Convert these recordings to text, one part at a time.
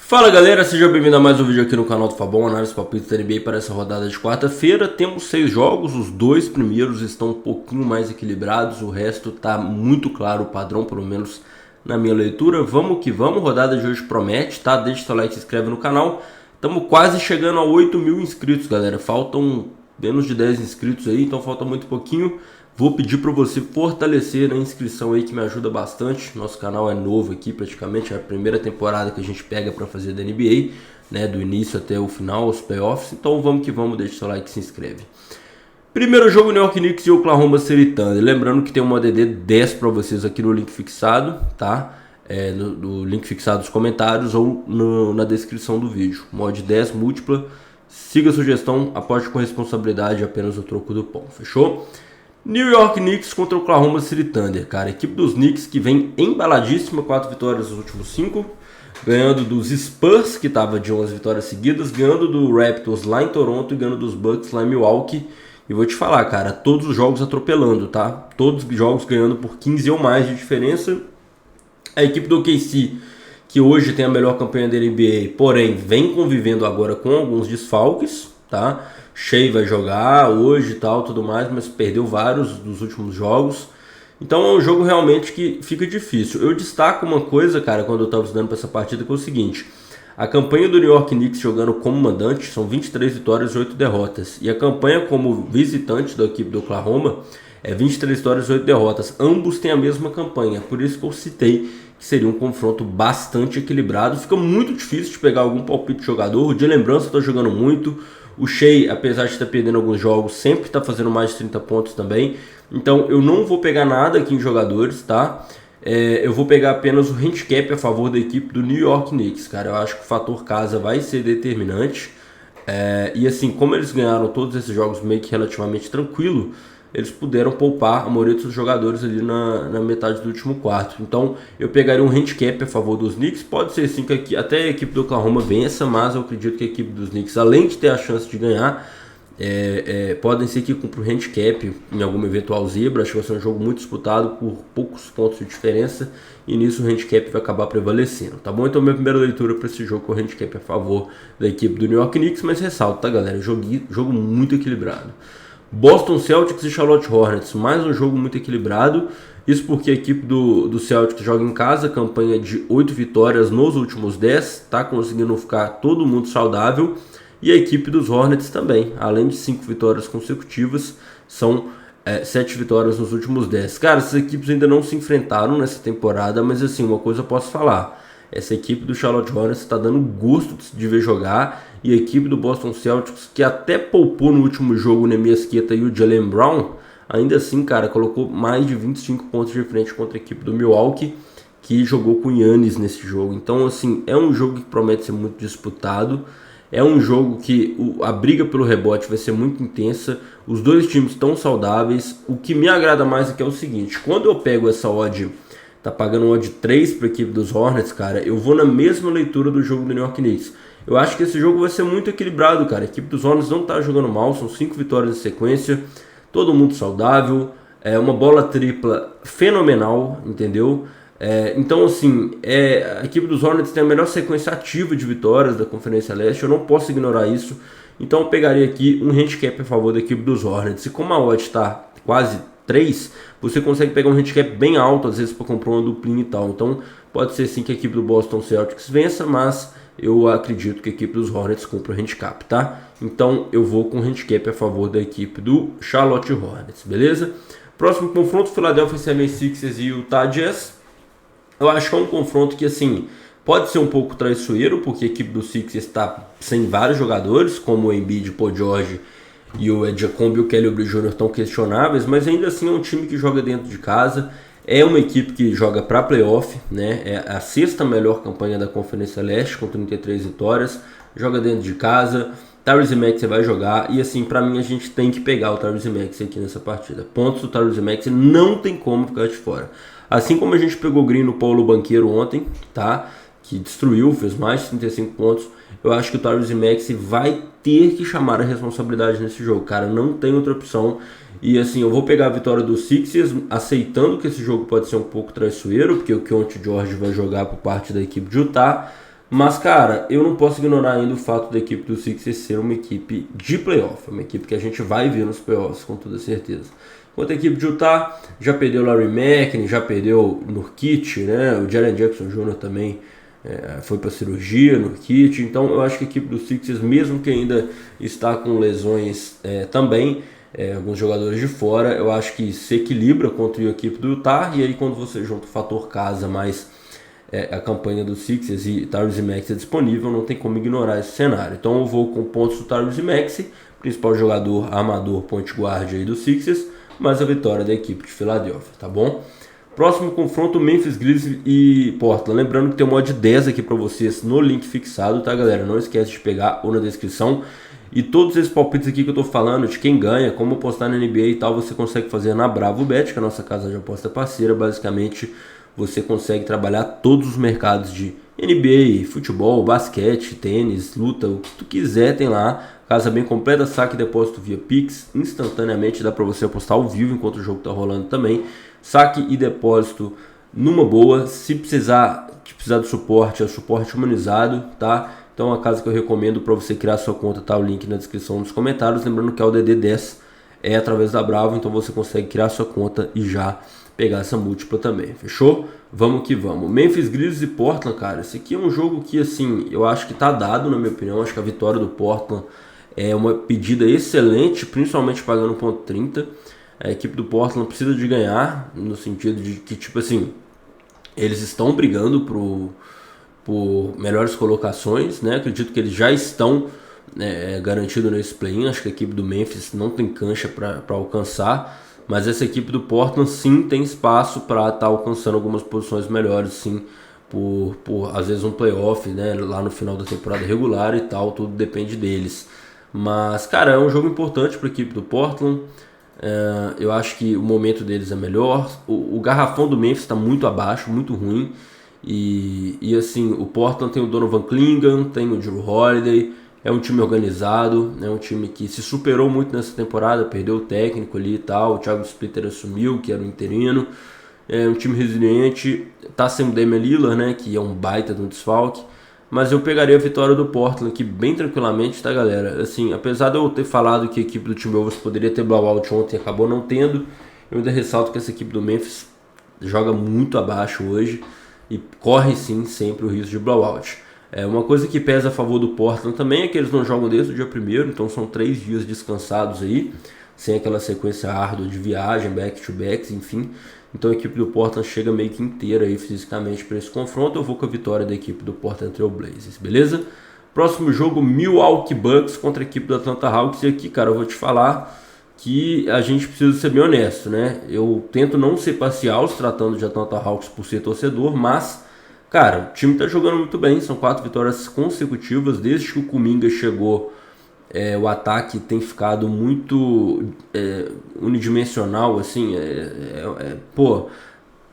Fala galera, seja bem-vindo a mais um vídeo aqui no canal do Fabão, análise palpites da NBA para essa rodada de quarta-feira. Temos 6 jogos, os 2 primeiros estão um pouquinho mais equilibrados, o resto tá muito claro o padrão, pelo menos na minha leitura. Vamos que vamos, rodada de hoje promete, tá? Deixa seu like e se inscreve no canal. Estamos quase chegando a 8.000 inscritos, galera, faltam menos de 10 inscritos aí, então falta muito pouquinho. Vou pedir para você fortalecer a inscrição aí, que me ajuda bastante. Nosso canal é novo aqui, praticamente é a primeira temporada que a gente pega para fazer da NBA, né, do início até o final, os playoffs. Então vamos que vamos, deixa seu like e se inscreve. Primeiro jogo, New York Knicks e Oklahoma City Thunder. Lembrando que tem uma ADD 10 para vocês aqui no link fixado, tá? No link fixado nos comentários ou na descrição do vídeo. Mod 10 múltipla, siga a sugestão, aposte com responsabilidade, apenas o troco do pão, fechou? New York Knicks contra o Oklahoma City Thunder, cara. A equipe dos Knicks que vem embaladíssima, 4 vitórias nos últimos 5. Ganhando dos Spurs, que estava de 11 vitórias seguidas. Ganhando do Raptors lá em Toronto e ganhando dos Bucks lá em Milwaukee. E vou te falar, cara, todos os jogos atropelando, tá? Todos os jogos ganhando por 15 ou mais de diferença. A equipe do OKC, que hoje tem a melhor campanha da NBA, porém vem convivendo agora com alguns desfalques, tá? Shea vai jogar hoje e tal, tudo mais, mas perdeu vários dos últimos jogos. Então é um jogo realmente que fica difícil. Eu destaco uma coisa, cara, quando eu estava estudando para essa partida, que é o seguinte. A campanha do New York Knicks jogando como mandante são 23 vitórias e 8 derrotas. E a campanha como visitante da equipe do Oklahoma é 23 vitórias e 8 derrotas. Ambos têm a mesma campanha, por isso que eu citei que seria um confronto bastante equilibrado. Fica muito difícil de pegar algum palpite de jogador. O de lembrança está jogando muito. O Shea, apesar de estar perdendo alguns jogos, sempre está fazendo mais de 30 pontos também. Então eu não vou pegar nada aqui em jogadores, tá? Eu vou pegar apenas o handicap a favor da equipe do New York Knicks, cara. Eu acho que o fator casa vai ser determinante. E assim, como eles ganharam todos esses jogos meio que relativamente tranquilo, eles puderam poupar a maioria dos jogadores ali na metade do último quarto. Então eu pegaria um handicap a favor dos Knicks. Pode ser sim que até a equipe do Oklahoma vença, mas eu acredito que a equipe dos Knicks, além de ter a chance de ganhar, podem ser que cumpra o handicap em alguma eventual zebra. Acho que vai ser um jogo muito disputado por poucos pontos de diferença, e nisso o handicap vai acabar prevalecendo, tá bom? Então minha primeira leitura para esse jogo é o handicap a favor da equipe do New York Knicks, mas ressalto, tá galera, jogo muito equilibrado. Boston Celtics e Charlotte Hornets, mais um jogo muito equilibrado. Isso porque a equipe do Celtics joga em casa, campanha de 8 vitórias nos últimos 10, tá conseguindo ficar todo mundo saudável. E a equipe dos Hornets também, além de 5 vitórias consecutivas, são 7 vitórias nos últimos 10. Cara, essas equipes ainda não se enfrentaram nessa temporada, mas assim, uma coisa eu posso falar. Essa equipe do Charlotte Hornets está dando gosto de ver jogar. E a equipe do Boston Celtics, que até poupou no último jogo o Neemias Queta e o Jaylen Brown, ainda assim, cara, colocou mais de 25 pontos de frente contra a equipe do Milwaukee, que jogou com o Giannis nesse jogo. Então, assim, é um jogo que promete ser muito disputado. É um jogo que a briga pelo rebote vai ser muito intensa. Os dois times estão saudáveis. O que me agrada mais é que é o seguinte: quando eu pego essa odd, tá pagando um odd 3 para a equipe dos Hornets, cara, eu vou na mesma leitura do jogo do New York Knicks. Eu acho que esse jogo vai ser muito equilibrado, cara. A equipe dos Hornets não tá jogando mal, são 5 vitórias em sequência, todo mundo saudável, uma bola tripla fenomenal, entendeu? Então, assim, a equipe dos Hornets tem a melhor sequência ativa de vitórias da Conferência Leste, eu não posso ignorar isso. Então eu pegaria aqui um handicap a favor da equipe dos Hornets. E como a odd está quase 3, você consegue pegar um handicap bem alto, às vezes para comprar uma duplinha e tal. Então pode ser sim que a equipe do Boston Celtics vença, mas eu acredito que a equipe dos Hornets cumpra o handicap, tá? Então eu vou com handicap a favor da equipe do Charlotte Hornets, beleza? Próximo confronto, Philadelphia 76ers e Utah Jazz. Eu acho que é um confronto que, assim, pode ser um pouco traiçoeiro, porque a equipe do Sixers está sem vários jogadores, como o Embiid, Paul George e o Edjacombe e o Kelly Oubre Jr. estão questionáveis, mas ainda assim é um time que joga dentro de casa. É uma equipe que joga para playoff, né? É a sexta melhor campanha da Conferência Leste, com 33 vitórias. Joga dentro de casa. Tyrese Maxey vai jogar. E assim, para mim, a gente tem que pegar o Tyrese Maxey aqui nessa partida. Pontos do Tyrese Maxey não tem como ficar de fora. Assim como a gente pegou o Green no Paulo Banqueiro ontem, tá? Que destruiu, fez mais de 35 pontos. Eu acho que o Tyrese Maxey vai ter que chamar a responsabilidade nesse jogo, cara. Não tem outra opção. E assim, eu vou pegar a vitória do Sixers, aceitando que esse jogo pode ser um pouco traiçoeiro, porque o Keontae George vai jogar por parte da equipe de Utah. Mas, cara, eu não posso ignorar ainda o fato da equipe do Sixers ser uma equipe de playoff, uma equipe que a gente vai ver nos playoffs, com toda certeza. Enquanto a equipe de Utah já perdeu o Larry Markkinen, já perdeu o Nurkic, né? O Jaren Jackson Jr. também foi para cirurgia, Nurkic. Então eu acho que a equipe do Sixers, mesmo que ainda está com lesões também, alguns jogadores de fora, eu acho que se equilibra contra a equipe do Utah. E aí quando você junta o fator casa mais a campanha do Sixers e Tyrese Maxey disponível, não tem como ignorar esse cenário. Então eu vou com pontos do Tyrese Maxey, principal jogador amador point guard aí do Sixers, mas a vitória da equipe de Filadélfia, tá bom? Próximo confronto, Memphis Grizzlies e Portland. Lembrando que tem um mod 10 aqui para vocês no link fixado, tá, galera? Não esquece de pegar ou na descrição. E todos esses palpites aqui que eu tô falando, de quem ganha, como postar na NBA e tal, você consegue fazer na BravoBet, que é a nossa casa de aposta parceira. Basicamente, você consegue trabalhar todos os mercados de NBA, futebol, basquete, tênis, luta, o que tu quiser tem lá. Casa bem completa, saque e depósito via Pix, instantaneamente dá para você apostar ao vivo enquanto o jogo tá rolando também. Saque e depósito numa boa, se precisar de suporte, é o suporte humanizado, tá? Então a casa que eu recomendo para você criar sua conta, tá o link na descrição nos comentários, lembrando que é o DD10 é através da Bravo, então você consegue criar sua conta e já pegar essa múltipla também, fechou? Vamos que vamos. Memphis Grizzlies e Portland, cara, esse aqui é um jogo que, assim, eu acho que tá dado, na minha opinião. Acho que a vitória do Portland é uma pedida excelente, principalmente pagando 1,30. A equipe do Portland precisa de ganhar, no sentido de que, tipo assim, eles estão brigando por melhores colocações, né? Acredito que eles já estão garantidos nesse play-in. Acho que a equipe do Memphis não tem cancha para alcançar, mas essa equipe do Portland sim tem espaço para estar alcançando algumas posições melhores, sim, por às vezes um playoff, né, lá no final da temporada regular e tal, tudo depende deles. Mas, cara, é um jogo importante para a equipe do Portland. Eu acho que o momento deles é melhor. O garrafão do Memphis está muito abaixo, muito ruim. E assim, o Portland tem o Donovan Clingan, tem o Drew Holiday. É um time organizado, é um time que se superou muito nessa temporada, perdeu o técnico ali e tal, o Thiago Splitter assumiu, que era o interino. É um time resiliente, tá sem o Damian Lillard, né, que é um baita de um desfalque. Mas eu pegaria a vitória do Portland aqui bem tranquilamente, tá, galera? Assim, apesar de eu ter falado que a equipe do Timberwolves poderia ter blowout ontem e acabou não tendo, eu ainda ressalto que essa equipe do Memphis joga muito abaixo hoje e corre sim sempre o risco de blowout. Uma coisa que pesa a favor do Portland também é que eles não jogam desde o dia 1º, então são 3 dias descansados aí, sem aquela sequência árdua de viagem, back-to-backs, enfim. Então a equipe do Portland chega meio que inteira aí fisicamente para esse confronto. Eu vou com a vitória da equipe do Portland Trail Blazers, beleza? Próximo jogo, Milwaukee Bucks contra a equipe do Atlanta Hawks. E aqui, cara, eu vou te falar que a gente precisa ser bem honesto, né? Eu tento não ser parcial se tratando de Atlanta Hawks por ser torcedor, mas, cara, o time tá jogando muito bem. São 4 vitórias consecutivas desde que o Kuminga chegou. O ataque tem ficado muito unidimensional, assim, pô,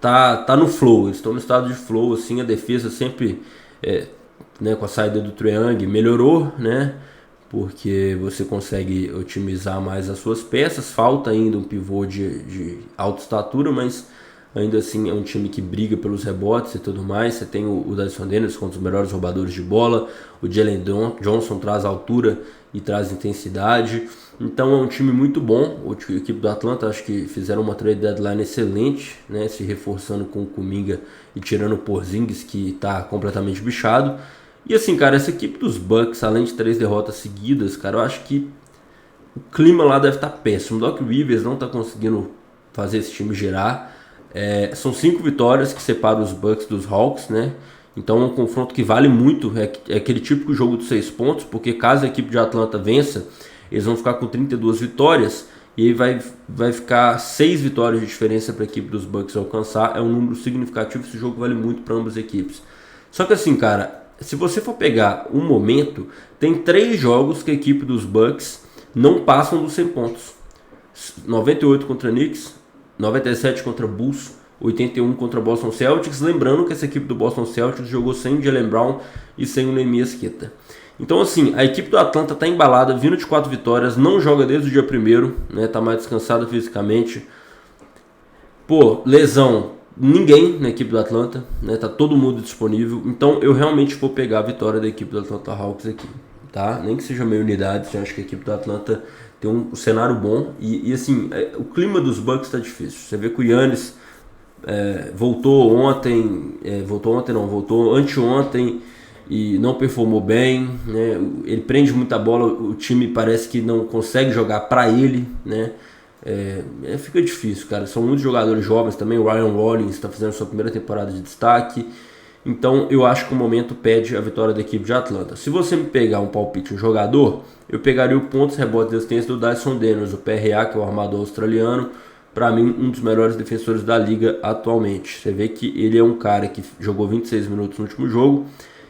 tá no flow, eles estão no estado de flow, assim, a defesa sempre, né, com a saída do Trae Young melhorou, né, porque você consegue otimizar mais as suas peças. Falta ainda um pivô de alta estatura, mas ainda assim é um time que briga pelos rebotes e tudo mais. Você tem o Dyson Daniels, um dos melhores roubadores de bola. O Jalen Johnson traz altura e traz intensidade. Então é um time muito bom. A equipe do Atlanta, acho que fizeram uma trade deadline excelente, né? Se reforçando com o Kuminga e tirando o Porzingis, que está completamente bichado. E assim, cara, essa equipe dos Bucks, além de 3 derrotas seguidas, cara, eu acho que o clima lá deve estar péssimo. O Doc Rivers não está conseguindo fazer esse time girar. São 5 vitórias que separam os Bucks dos Hawks, né? Então é um confronto que vale muito. É aquele típico jogo de 6 pontos, porque caso a equipe de Atlanta vença, eles vão ficar com 32 vitórias. E aí vai ficar 6 vitórias de diferença para a equipe dos Bucks alcançar. É um número significativo, esse jogo vale muito para ambas as equipes. Só que assim, cara, se você for pegar um momento, tem 3 jogos que a equipe dos Bucks não passam dos 100 pontos. 98 contra Knicks, 97 contra Bulls, 81 contra Boston Celtics. Lembrando que essa equipe do Boston Celtics jogou sem o Jaylen Brown e sem o Neemias Queta. Então assim, a equipe do Atlanta está embalada, vindo de 4 vitórias, não joga desde o dia 1º, né? Tá mais descansada fisicamente. Pô, lesão ninguém na equipe do Atlanta, né? Tá todo mundo disponível. Então eu realmente vou pegar a vitória da equipe do Atlanta Hawks aqui, tá? Nem que seja meia unidade, eu acho que a equipe do Atlanta tem um cenário bom. E assim, o clima dos Bucks tá difícil. Você vê que o Giannis voltou anteontem e não performou bem, né? Ele prende muita bola, o time parece que não consegue jogar para ele, né? Fica difícil, cara. São muitos jogadores jovens também. O Ryan Rollins está fazendo sua primeira temporada de destaque. Então eu acho que o momento pede a vitória da equipe de Atlanta. Se você me pegar um palpite, um jogador, eu pegaria o pontos, rebotes e assistência do Dyson Daniels, o PRA, que é o armador australiano. Para mim, um dos melhores defensores da liga atualmente. Você vê que ele é um cara que jogou 26 minutos no último jogo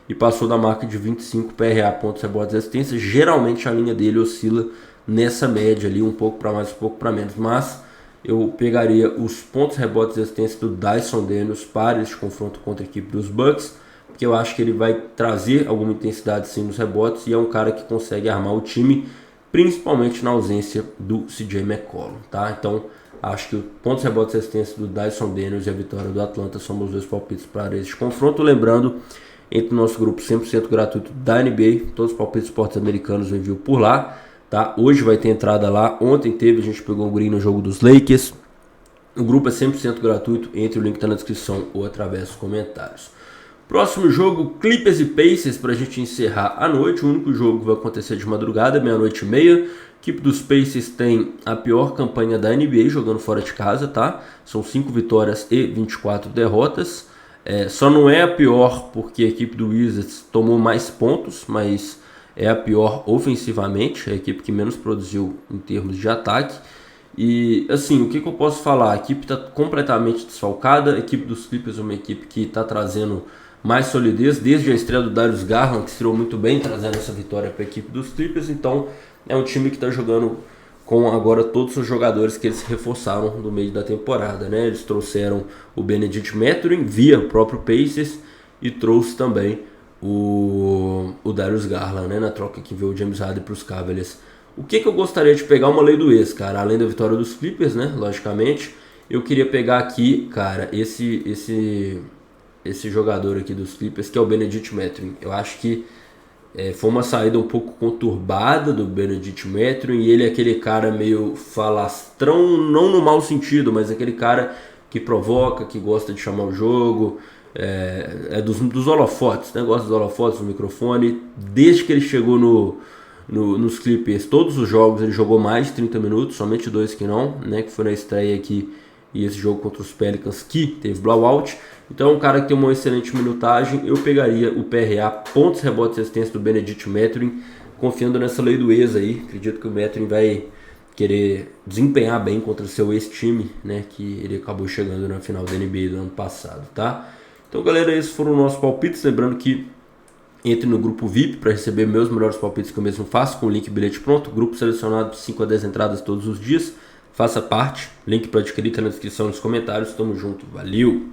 e passou da marca de 25 PRA, pontos, rebotes e assistência. Geralmente a linha dele oscila nessa média ali, um pouco para mais, um pouco para menos. Mas eu pegaria os pontos, rebotes e assistência do Dyson Daniels para este confronto contra a equipe dos Bucks, porque eu acho que ele vai trazer alguma intensidade sim nos rebotes e é um cara que consegue armar o time, principalmente na ausência do CJ McCollum, tá? Então acho que o pontos, rebotes e assistência do Dyson Daniels e a vitória do Atlanta são os dois palpites para este confronto. Lembrando, entre o nosso grupo 100% gratuito da NBA, todos os palpites esportes americanos eu envio por lá, tá? Hoje vai ter entrada lá, ontem teve, a gente pegou um green no jogo dos Lakers. O grupo é 100% gratuito, entre o link tá na descrição ou através dos comentários. Próximo jogo, Clippers e Pacers, para a gente encerrar a noite. O único jogo que vai acontecer de madrugada, 00:30. A equipe dos Pacers tem a pior campanha da NBA jogando fora de casa, tá? São 5 vitórias e 24 derrotas. Só não é a pior porque a equipe do Wizards tomou mais pontos, mas é a pior ofensivamente, é a equipe que menos produziu em termos de ataque. E assim, o que eu posso falar? A equipe está completamente desfalcada. A equipe dos Clippers é uma equipe que está trazendo mais solidez desde a estreia do Darius Garland, que estreou muito bem, trazendo essa vitória para a equipe dos Clippers. Então é um time que está jogando com agora todos os jogadores que eles reforçaram no meio da temporada, né? Eles trouxeram o Benedict Mathurin via o próprio Pacers e trouxe também o Darius Garland, né? Na troca que veio o James Harden para os Cavaliers. O que eu gostaria de pegar? Uma lei do ex, cara. Além da vitória dos Clippers, né? Logicamente. Eu queria pegar aqui, cara, esse jogador aqui dos Clippers, que é o Benedict Mathurin. Eu acho que foi uma saída um pouco conturbada do Benedict Mathurin. E ele é aquele cara meio falastrão, não no mau sentido, mas aquele cara que provoca, que gosta de chamar o jogo. Dos holofotes, né? Gosta dos holofotes, do microfone. Desde que ele chegou nos Clippers, todos os jogos ele jogou mais de 30 minutos, somente 2 que não, né? Que foi na estreia aqui e esse jogo contra os Pelicans que teve blowout. Então é um cara que tem uma excelente minutagem. Eu pegaria o PRA, pontos, rebotes e assistência do Benedict Mathurin, confiando nessa lei do ex aí. Acredito que o Mathurin vai querer desempenhar bem contra o seu ex-time, né? Que ele acabou chegando na final da NBA do ano passado, tá? Então galera, esses foram os nossos palpites. Lembrando que entre no grupo VIP para receber meus melhores palpites que eu mesmo faço, com o link bilhete pronto. Grupo selecionado de 5 a 10 entradas todos os dias. Faça parte, link para adquirir tá na descrição, nos comentários. Tamo junto, valeu!